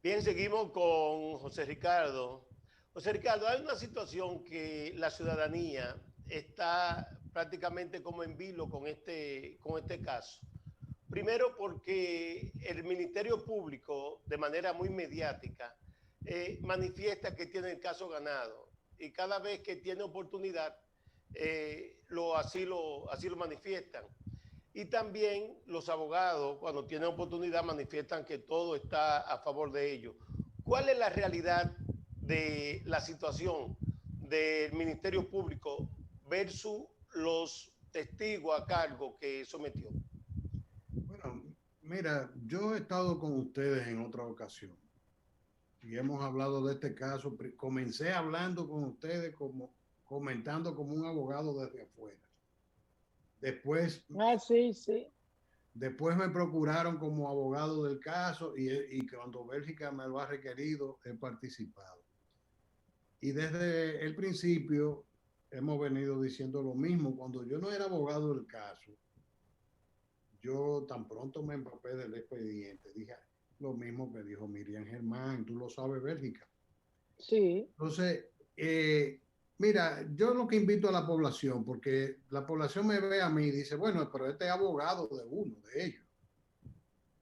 Bien, seguimos con José Ricardo. José Ricardo, hay una situación que la ciudadanía está prácticamente como en vilo con este caso. Primero porque el Ministerio Público, de manera muy mediática, manifiesta que tiene el caso ganado y cada vez que tiene oportunidad, así lo manifiestan. Y también los abogados, cuando tienen oportunidad, manifiestan que todo está a favor de ellos. ¿Cuál es la realidad de la situación del Ministerio Público versus los testigos a cargo que sometió? Bueno, mira, yo he estado con ustedes en otra ocasión y hemos hablado de este caso. Comencé hablando con ustedes como comentando como un abogado desde afuera. Después, Ah, sí, sí. después me procuraron como abogado del caso y cuando Bélgica me lo ha requerido, he participado. Y desde el principio hemos venido diciendo lo mismo. Cuando yo no era abogado del caso, yo tan pronto me empapé del expediente, dije lo mismo que dijo Miriam Germán, tú lo sabes, Bélgica. Sí. Entonces, mira, yo lo que invito a la población, porque la población me ve a mí y dice, bueno, pero este es abogado de uno, de ellos.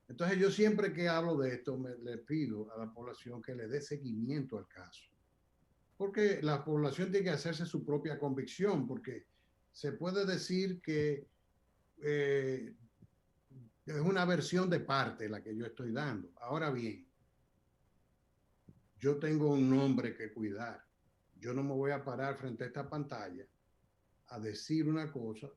Entonces yo siempre que hablo de esto, le pido a la población que le dé seguimiento al caso. Porque la población tiene que hacerse su propia convicción, porque se puede decir que eh, es una versión de parte la que yo estoy dando. Ahora bien, yo tengo un nombre que cuidar. Yo no me voy a parar frente a esta pantalla a decir una cosa,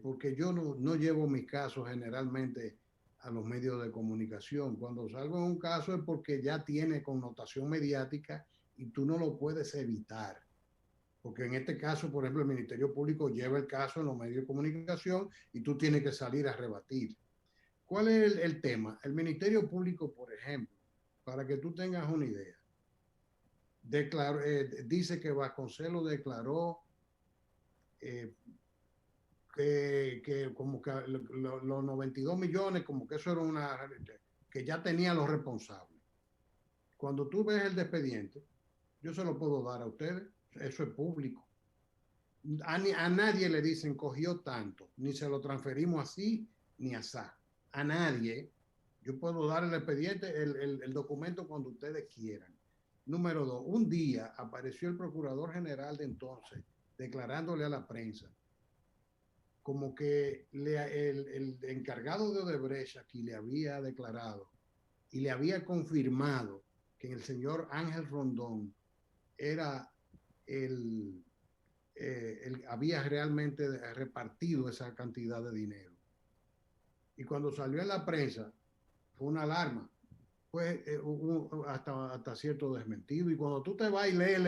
porque yo no llevo mis casos generalmente a los medios de comunicación. Cuando salgo en un caso es porque ya tiene connotación mediática y tú no lo puedes evitar. Porque en este caso, por ejemplo, el Ministerio Público lleva el caso en los medios de comunicación y tú tienes que salir a rebatir. ¿Cuál es el tema? El Ministerio Público, por ejemplo, para que tú tengas una idea, dice que Vasconcelos declaró eh, que como que los 92 millones, como que eso era que ya tenía los responsables. Cuando tú ves el expediente, yo se lo puedo dar a ustedes, eso es público. A nadie le dicen cogió tanto, ni se lo transferimos así ni asá. A nadie. Yo puedo dar el expediente, el documento cuando ustedes quieran. Número dos, un día apareció el procurador general de entonces declarándole a la prensa como que el encargado de Odebrecht aquí le había declarado y le había confirmado que el señor Ángel Rondón era el, había realmente repartido esa cantidad de dinero. Y cuando salió en la prensa, fue una alarma, pues hubo hasta cierto desmentido. Y cuando tú te vas y lees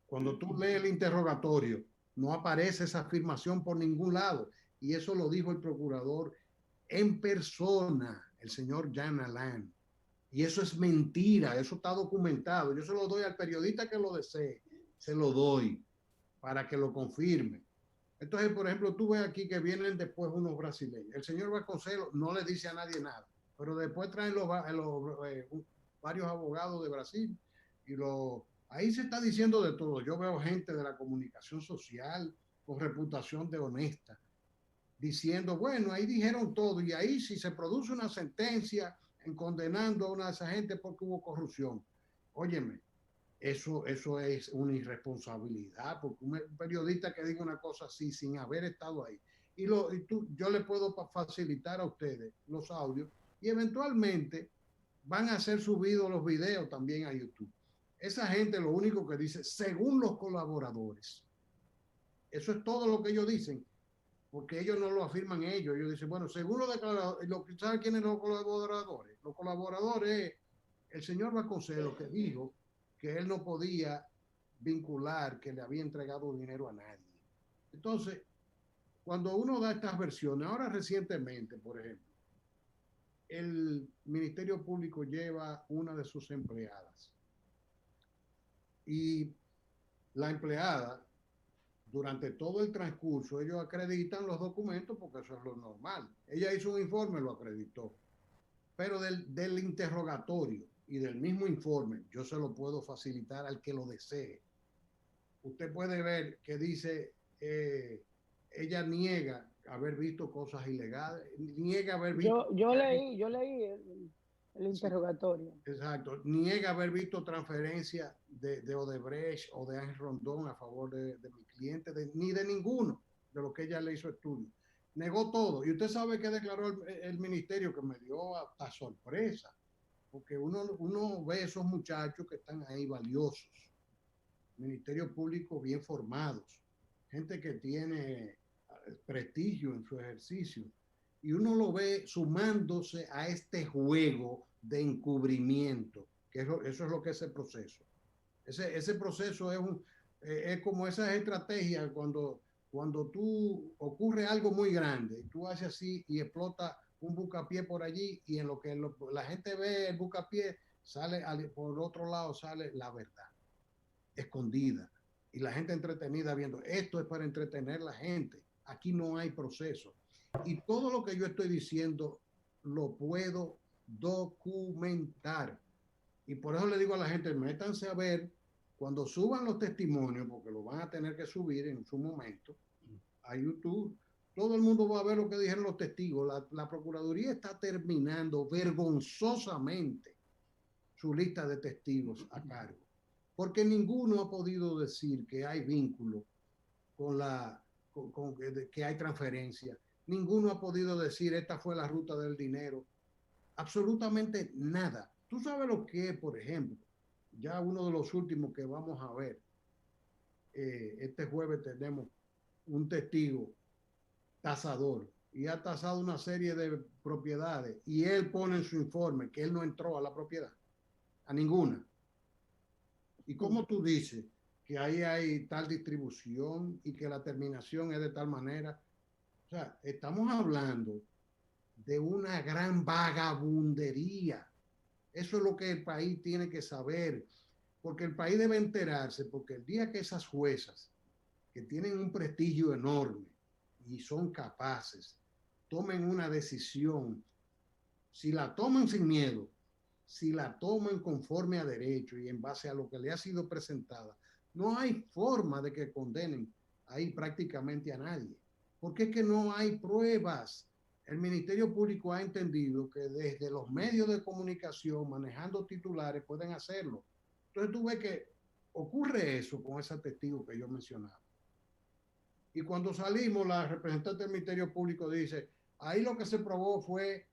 cuando tú lees el interrogatorio, no aparece esa afirmación por ningún lado. Y eso lo dijo el procurador en persona, el señor Jean Alain. Y eso es mentira, eso está documentado. Yo se lo doy al periodista que lo desee, se lo doy para que lo confirme. Entonces, por ejemplo, tú ves aquí que vienen después unos brasileños. El señor Vasconcelos no le dice a nadie nada, pero después traen varios abogados de Brasil y ahí se está diciendo de todo. Yo veo gente de la comunicación social con reputación de honesta diciendo, bueno, ahí dijeron todo y ahí si se produce una sentencia en condenando a una de esas gente porque hubo corrupción. Óyeme, eso es una irresponsabilidad, porque un periodista que diga una cosa así sin haber estado ahí, yo le puedo facilitar a ustedes los audios y eventualmente van a ser subidos los videos también a YouTube. Esa gente lo único que dice, según los colaboradores, eso es todo lo que ellos dicen, porque ellos no lo afirman ellos dicen, bueno, según los declaradores, ¿saben quiénes son los colaboradores? Los colaboradores es el señor Vasconcelos que dijo que él no podía vincular que le había entregado dinero a nadie. Entonces, cuando uno da estas versiones, ahora recientemente, por ejemplo, el Ministerio Público lleva una de sus empleadas y la empleada, durante todo el transcurso, ellos acreditan los documentos porque eso es lo normal. Ella hizo un informe, lo acreditó. pero del interrogatorio y del mismo informe, yo se lo puedo facilitar al que lo desee. Usted puede ver que dice, ella niega haber visto cosas ilegales, niega haber visto... Yo leí el Sí, interrogatorio. exacto, niega haber visto transferencias de Odebrecht o de Ángel Rondón a favor de mi cliente, ni de ninguno de lo que ella le hizo estudio. Negó todo. Y usted sabe que declaró el ministerio, que me dio hasta sorpresa, porque uno ve esos muchachos que están ahí valiosos, ministerio público bien formados, gente que tiene prestigio en su ejercicio, y uno lo ve sumándose a este juego de encubrimiento, que eso es lo que es el proceso. Ese proceso es como esas estrategias cuando tú ocurre algo muy grande y tú haces así y explota un bucapié por allí, y en lo que la gente ve el bucapié, sale por otro lado, sale la verdad escondida, y la gente entretenida viendo. Esto es para entretener a la gente. Aquí no hay proceso. Y todo lo que yo estoy diciendo lo puedo documentar. Y por eso le digo a la gente, métanse a ver cuando suban los testimonios, porque lo van a tener que subir en su momento a YouTube. Todo el mundo va a ver lo que dijeron los testigos. La Procuraduría está terminando vergonzosamente su lista de testigos a cargo, porque ninguno ha podido decir que hay vínculo con que hay transferencia. Ninguno ha podido decir esta fue la ruta del dinero. Absolutamente nada. Tú sabes lo que es, por ejemplo, ya uno de los últimos que vamos a ver. Este jueves tenemos un testigo tasador y ha tasado una serie de propiedades, y él pone en su informe que él no entró a la propiedad, a ninguna. ¿Y cómo tú dices que ahí hay tal distribución y que la terminación es de tal manera? O sea, estamos hablando de una gran vagabundería. Eso es lo que el país tiene que saber, porque el país debe enterarse, porque el día que esas juezas, que tienen un prestigio enorme y son capaces, tomen una decisión, si la toman sin miedo, si la toman conforme a derecho y en base a lo que le ha sido presentada, no hay forma de que condenen ahí prácticamente a nadie, porque es que no hay pruebas. El Ministerio Público ha entendido que desde los medios de comunicación, manejando titulares, pueden hacerlo. Entonces tú ves que ocurre eso con ese testigo que yo mencionaba. Y cuando salimos, la representante del Ministerio Público dice, ahí lo que se probó fue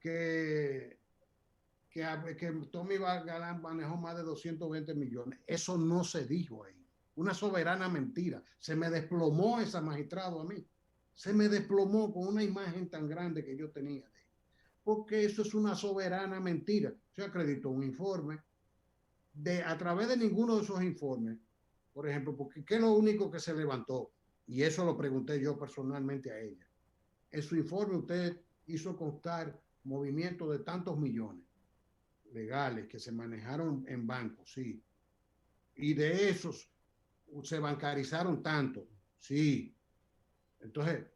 que que Tommy Galán manejó más de 220 millones. Eso no se dijo ahí. Una soberana mentira. Se me desplomó ese magistrado a mí. Se me desplomó con una imagen tan grande que yo tenía de él. Porque eso es una soberana mentira. Se acreditó un informe a través de ninguno de esos informes. Por ejemplo, porque ¿qué es lo único que se levantó? Y eso lo pregunté yo personalmente a ella. En su informe usted hizo constar movimiento de tantos millones legales que se manejaron en bancos, sí. Y de esos se bancarizaron tanto, sí. Entonces,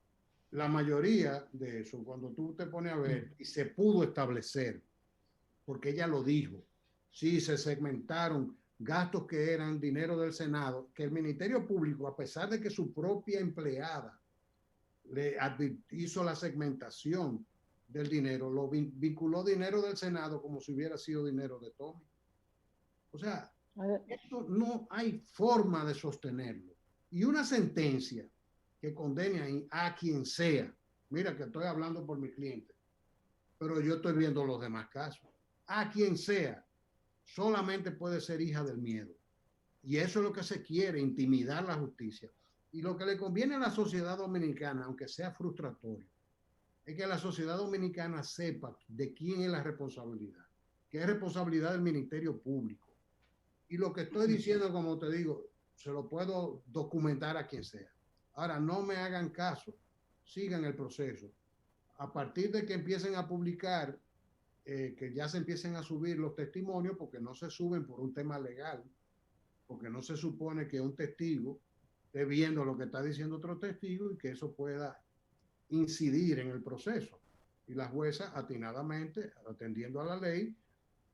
la mayoría de eso, cuando tú te pones a ver, y se pudo establecer, porque ella lo dijo, sí, se segmentaron gastos que eran dinero del Senado, que el Ministerio Público, a pesar de que su propia empleada le hizo la segmentación del dinero, lo vinculó dinero del Senado como si hubiera sido dinero de Tommy. O sea, esto no hay forma de sostenerlo. Y una sentencia que condene a quien sea, mira que estoy hablando por mi cliente, pero yo estoy viendo los demás casos, a quien sea, solamente puede ser hija del miedo. Y eso es lo que se quiere, intimidar la justicia. Y lo que le conviene a la sociedad dominicana, aunque sea frustratorio, es que la sociedad dominicana sepa de quién es la responsabilidad, que es responsabilidad del Ministerio Público. Y lo que estoy diciendo, como te digo, se lo puedo documentar a quien sea. Ahora, no me hagan caso, sigan el proceso. A partir de que empiecen a publicar, que ya se empiecen a subir los testimonios, porque no se suben por un tema legal, porque no se supone que un testigo esté viendo lo que está diciendo otro testigo y que eso pueda incidir en el proceso. Y la jueza, atinadamente, atendiendo a la ley,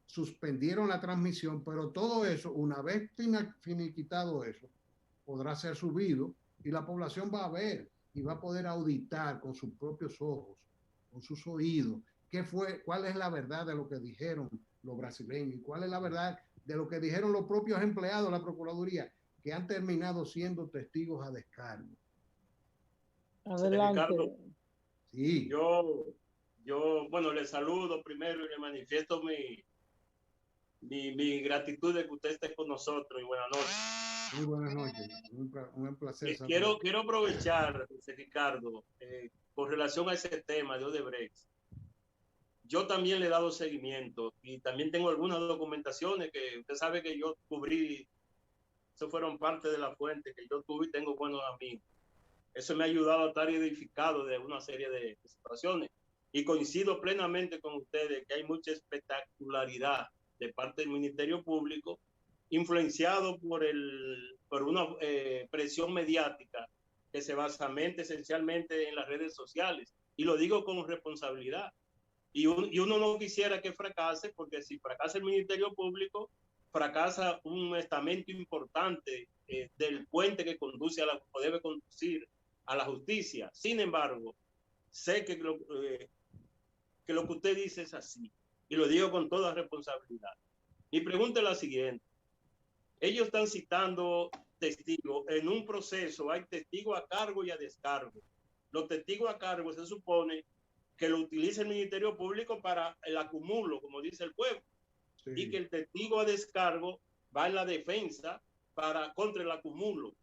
suspendieron la transmisión, pero todo eso, una vez finiquitado eso, podrá ser subido y la población va a ver y va a poder auditar con sus propios ojos, con sus oídos, cuál es la verdad de lo que dijeron los brasileños y cuál es la verdad de lo que dijeron los propios empleados de la Procuraduría, que han terminado siendo testigos a descargo. Adelante. Ricardo, sí. Bueno, le saludo primero y le manifiesto mi gratitud de que usted esté con nosotros y buenas noches. Muy buenas noches, un placer. Quiero aprovechar, Ricardo, con relación a ese tema de Odebrecht. Yo también le he dado seguimiento y también tengo algunas documentaciones que usted sabe que yo cubrí, eso fueron parte de la fuente que yo tuve y tengo buenos amigos. Eso me ha ayudado a estar edificado de una serie de situaciones. Y coincido plenamente con ustedes que hay mucha espectacularidad de parte del Ministerio Público, influenciado por una presión mediática que se basa esencialmente en las redes sociales. Y lo digo con responsabilidad. Y uno no quisiera que fracase, porque si fracasa el Ministerio Público, fracasa un estamento importante del puente que conduce o debe conducir a la justicia. Sin embargo, sé que lo que usted dice es así, y lo digo con toda responsabilidad. Mi pregunta es la siguiente. Ellos están citando testigos. En un proceso hay testigos a cargo y a descargo. Los testigos a cargo se supone que lo utiliza el Ministerio Público para el acumulo, como dice el pueblo, sí. Y que el testigo a descargo va en la defensa contra el acumulo.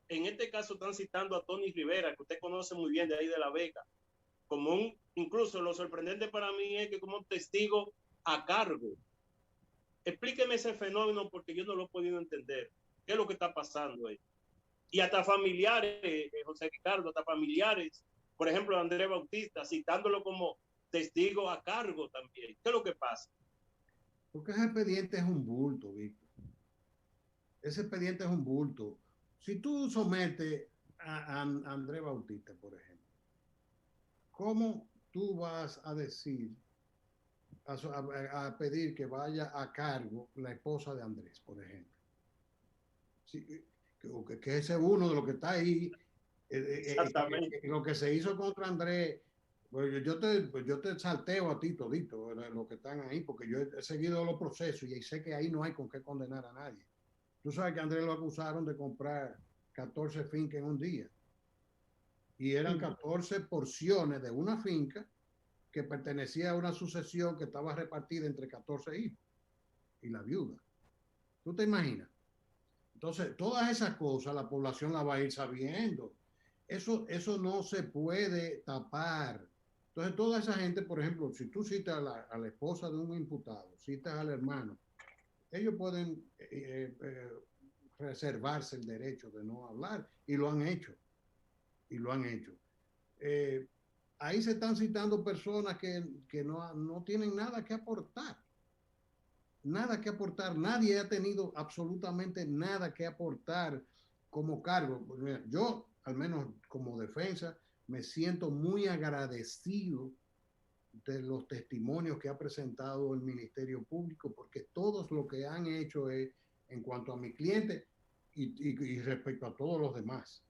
En este caso están citando a Tony Rivera, que usted conoce muy bien de ahí de La Vega, incluso lo sorprendente para mí es que como testigo a cargo. Explíqueme ese fenómeno porque yo no lo he podido entender. ¿Qué es lo que está pasando ahí? Y hasta familiares, José Ricardo, hasta familiares, por ejemplo, Andrés Bautista, citándolo como testigo a cargo también. ¿Qué es lo que pasa? Porque ese expediente es un bulto, Víctor. Ese expediente es un bulto. Si tú sometes a Andrés Bautista, por ejemplo, ¿cómo tú vas a decir, a pedir que vaya a cargo la esposa de Andrés, por ejemplo? Sí, que ese es uno de los que está ahí. Exactamente. Lo que se hizo contra Andrés, pues yo te salteo a ti todito, los que están ahí, porque yo he seguido los procesos y sé que ahí no hay con qué condenar a nadie. Tú sabes que a Andrés lo acusaron de comprar 14 fincas en un día. Y eran 14 porciones de una finca que pertenecía a una sucesión que estaba repartida entre 14 hijos y la viuda. ¿Tú te imaginas? Entonces, todas esas cosas la población la va a ir sabiendo. Eso no se puede tapar. Entonces, toda esa gente, por ejemplo, si tú citas a la esposa de un imputado, citas al hermano, ellos pueden reservarse el derecho de no hablar y lo han hecho. Ahí se están citando personas que no tienen nada que aportar. Nada que aportar. Nadie ha tenido absolutamente nada que aportar como cargo. Yo, al menos como defensa, me siento muy agradecido de los testimonios que ha presentado el Ministerio Público, porque todos lo que han hecho es, en cuanto a mi cliente y respecto a todos los demás.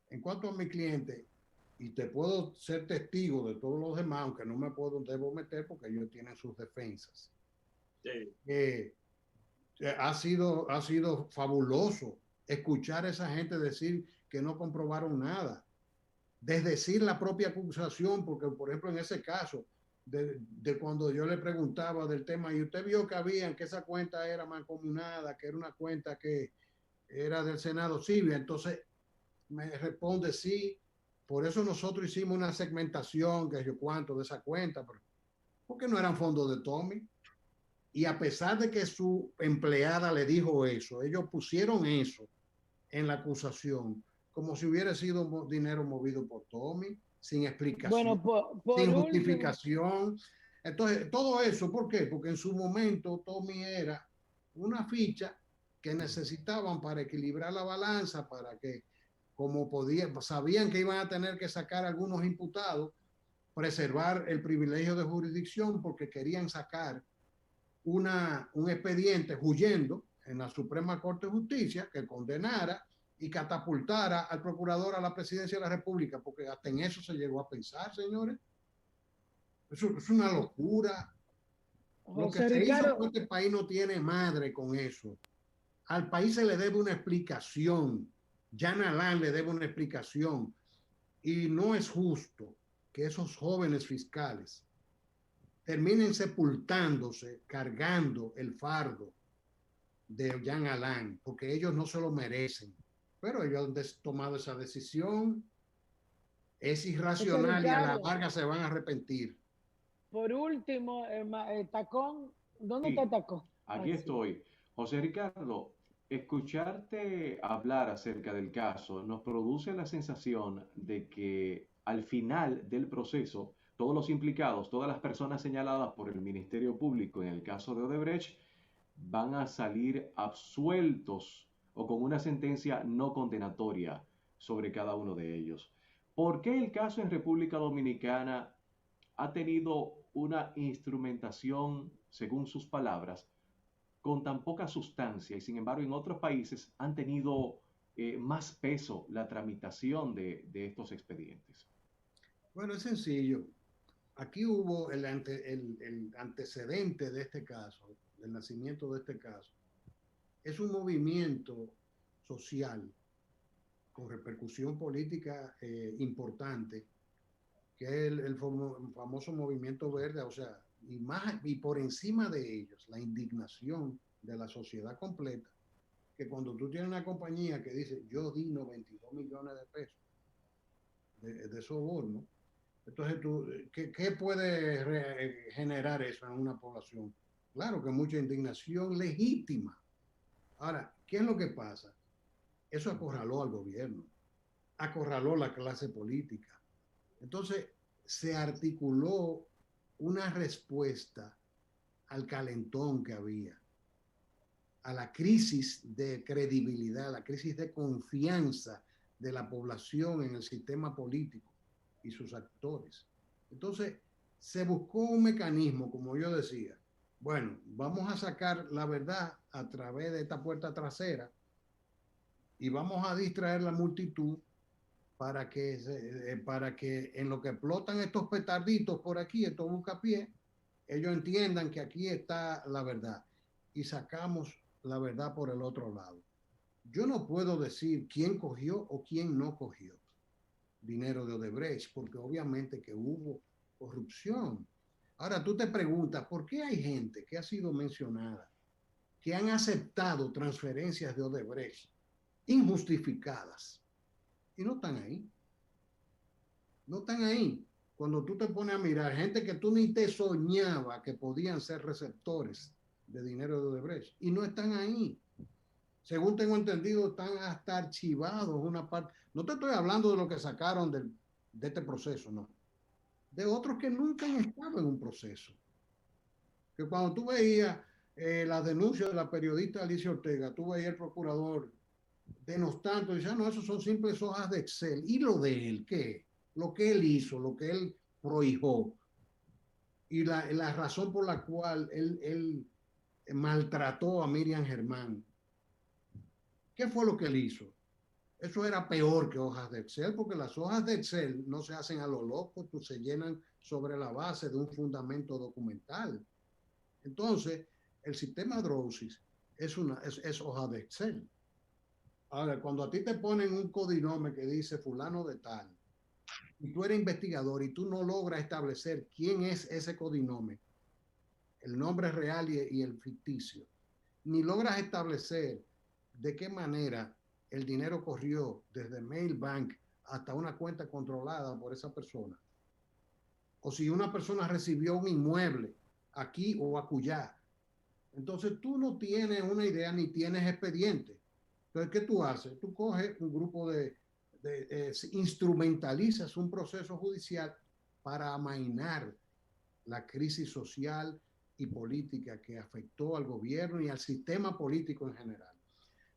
En cuanto a mi cliente, y te puedo ser testigo de todos los demás, aunque no debo meter porque ellos tienen sus defensas. Sí. Ha sido fabuloso escuchar a esa gente decir que no comprobaron nada. Desdecir la propia acusación, porque por ejemplo en ese caso, de cuando yo le preguntaba del tema, y usted vio que esa cuenta era mancomunada, que era una cuenta que era del Senado Civil, entonces me responde sí, por eso nosotros hicimos una segmentación, que yo cuánto de esa cuenta, porque no eran fondos de Tommy. Y a pesar de que su empleada le dijo eso, ellos pusieron eso en la acusación, como si hubiera sido dinero movido por Tommy, sin explicación, sin justificación. Entonces, todo eso, ¿por qué? Porque en su momento Tommy era una ficha que necesitaban para equilibrar la balanza, para que, como sabían que iban a tener que sacar algunos imputados, preservar el privilegio de jurisdicción porque querían sacar un expediente huyendo en la Suprema Corte de Justicia que condenara y catapultara al procurador a la presidencia de la República, porque hasta en eso se llegó a pensar, señores. Eso es una locura. Lo que se hizo en este país no tiene madre con eso. Al país se le debe una explicación. Jan Alain le debe una explicación. Y no es justo que esos jóvenes fiscales terminen sepultándose, cargando el fardo de Jan Alain, porque ellos no se lo merecen. Pero ellos han tomado esa decisión. Es irracional y a la larga se van a arrepentir. Por último, Tacón, ¿dónde está Tacón? Aquí estoy. José Ricardo, escucharte hablar acerca del caso nos produce la sensación de que al final del proceso, todos los implicados, todas las personas señaladas por el Ministerio Público en el caso de Odebrecht, van a salir absueltos o con una sentencia no condenatoria sobre cada uno de ellos. ¿Por qué el caso en República Dominicana ha tenido una instrumentación, según sus palabras, con tan poca sustancia y sin embargo en otros países han tenido más peso la tramitación de estos expedientes? Bueno, es sencillo. Aquí hubo el antecedente de este caso, del nacimiento de este caso. Es un movimiento social con repercusión política importante, que es el famoso movimiento verde, o sea, y por encima de ellos, la indignación de la sociedad completa, que cuando tú tienes una compañía que dice, yo di 92 millones de pesos de soborno, entonces ¿qué puede generar eso en una población? Claro que mucha indignación legítima. Ahora, ¿qué es lo que pasa? Eso acorraló al gobierno, acorraló la clase política. Entonces, se articuló una respuesta al calentón que había, a la crisis de credibilidad, la crisis de confianza de la población en el sistema político y sus actores. Entonces, se buscó un mecanismo, como yo decía, bueno, vamos a sacar la verdad a través de esta puerta trasera y vamos a distraer la multitud para que en lo que explotan estos petarditos por aquí, estos buscapiés, ellos entiendan que aquí está la verdad y sacamos la verdad por el otro lado. Yo no puedo decir quién cogió o quién no cogió dinero de Odebrecht, porque obviamente que hubo corrupción. Ahora tú te preguntas, ¿por qué hay gente que ha sido mencionada, que han aceptado transferencias de Odebrecht injustificadas y no están ahí? No están ahí. Cuando tú te pones a mirar, gente que tú ni te soñaba que podían ser receptores de dinero de Odebrecht y no están ahí. Según tengo entendido, están hasta archivados una parte. No te estoy hablando de lo que sacaron de este proceso, no. De otros que nunca han estado en un proceso. Que cuando tú veías la denuncia de la periodista Alicia Ortega, tú veías el procurador denostando y decía, no, eso son simples hojas de Excel. ¿Y lo de él qué? Lo que él hizo, lo que él prohijó y la razón por la cual él maltrató a Miriam Germán. ¿Qué fue lo que él hizo? Eso era peor que hojas de Excel, porque las hojas de Excel no se hacen a lo loco, pues se llenan sobre la base de un fundamento documental. Entonces, el sistema Drosys es hoja de Excel. Ahora, cuando a ti te ponen un codinome que dice fulano de tal, y tú eres investigador y tú no logras establecer quién es ese codinome, el nombre real y el ficticio, ni logras establecer de qué manera el dinero corrió desde Mailbank hasta una cuenta controlada por esa persona, o si una persona recibió un inmueble aquí o acullá, entonces tú no tienes una idea ni tienes expediente. Entonces, ¿qué tú haces? Tú coges un grupo instrumentalizas un proceso judicial para amainar la crisis social y política que afectó al gobierno y al sistema político en general.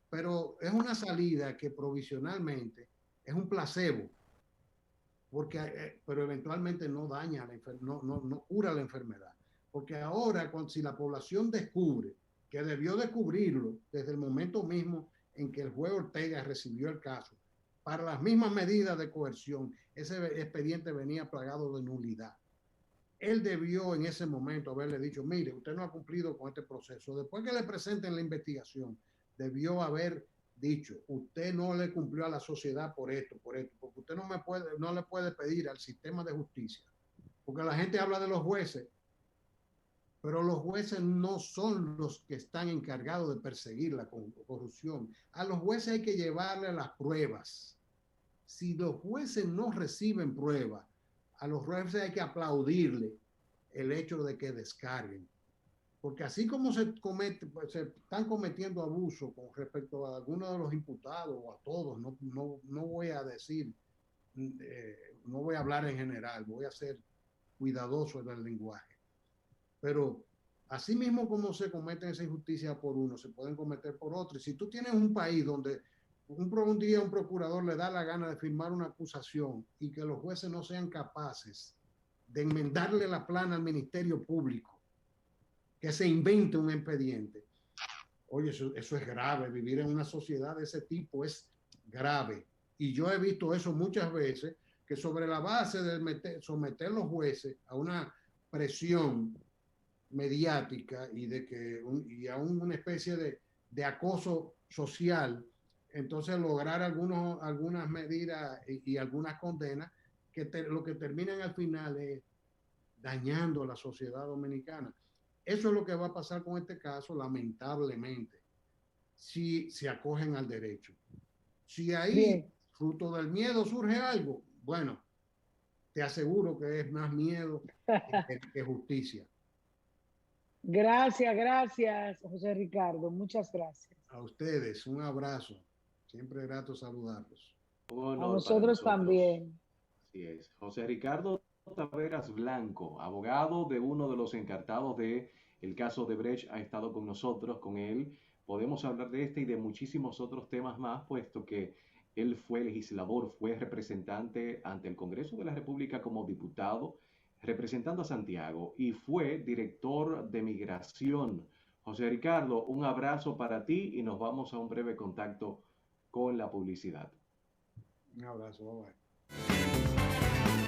Pero es una salida que provisionalmente es un placebo. pero eventualmente no daña, no cura la enfermedad. Porque ahora, si la población descubre, que debió descubrirlo desde el momento mismo en que el juez Ortega recibió el caso, para las mismas medidas de coerción, ese expediente venía plagado de nulidad. Él debió en ese momento haberle dicho, mire, usted no ha cumplido con este proceso. Después que le presenten la investigación, debió haber dicho, usted no le cumplió a la sociedad por esto, porque usted no le puede pedir al sistema de justicia, porque la gente habla de los jueces, pero los jueces no son los que están encargados de perseguir la corrupción. A los jueces hay que llevarle las pruebas. Si los jueces no reciben pruebas, a los jueces hay que aplaudirle el hecho de que descarguen. Porque así como se están cometiendo abusos con respecto a algunos de los imputados o a todos, no voy a decir, no voy a hablar en general, voy a ser cuidadoso en el lenguaje. Pero así mismo como se cometen esa injusticia por uno, se pueden cometer por otro. Y si tú tienes un país donde un día un procurador le da la gana de firmar una acusación y que los jueces no sean capaces de enmendarle la plana al Ministerio Público, que se invente un expediente. Oye, eso es grave. Vivir en una sociedad de ese tipo es grave. Y yo he visto eso muchas veces, que sobre la base de someter los jueces a una presión mediática y a una especie de acoso social, entonces lograr algunas medidas y algunas condenas que lo que terminan al final es dañando a la sociedad dominicana. Eso es lo que va a pasar con este caso, lamentablemente, si se acogen al derecho. Si ahí, bien, fruto del miedo, surge algo, bueno, te aseguro que es más miedo que justicia. Gracias, José Ricardo. Muchas gracias. A ustedes, un abrazo. Siempre grato saludarlos. Un a honor nosotros también. Así es. José Ricardo Taveras Blanco, abogado de uno de los encartados del caso de Brecht, ha estado con nosotros, con él. Podemos hablar de este y de muchísimos otros temas más, puesto que él fue legislador, fue representante ante el Congreso de la República como diputado, representando a Santiago, y fue director de migración. José Ricardo, un abrazo para ti y nos vamos a un breve contacto con la publicidad. Un abrazo, bye.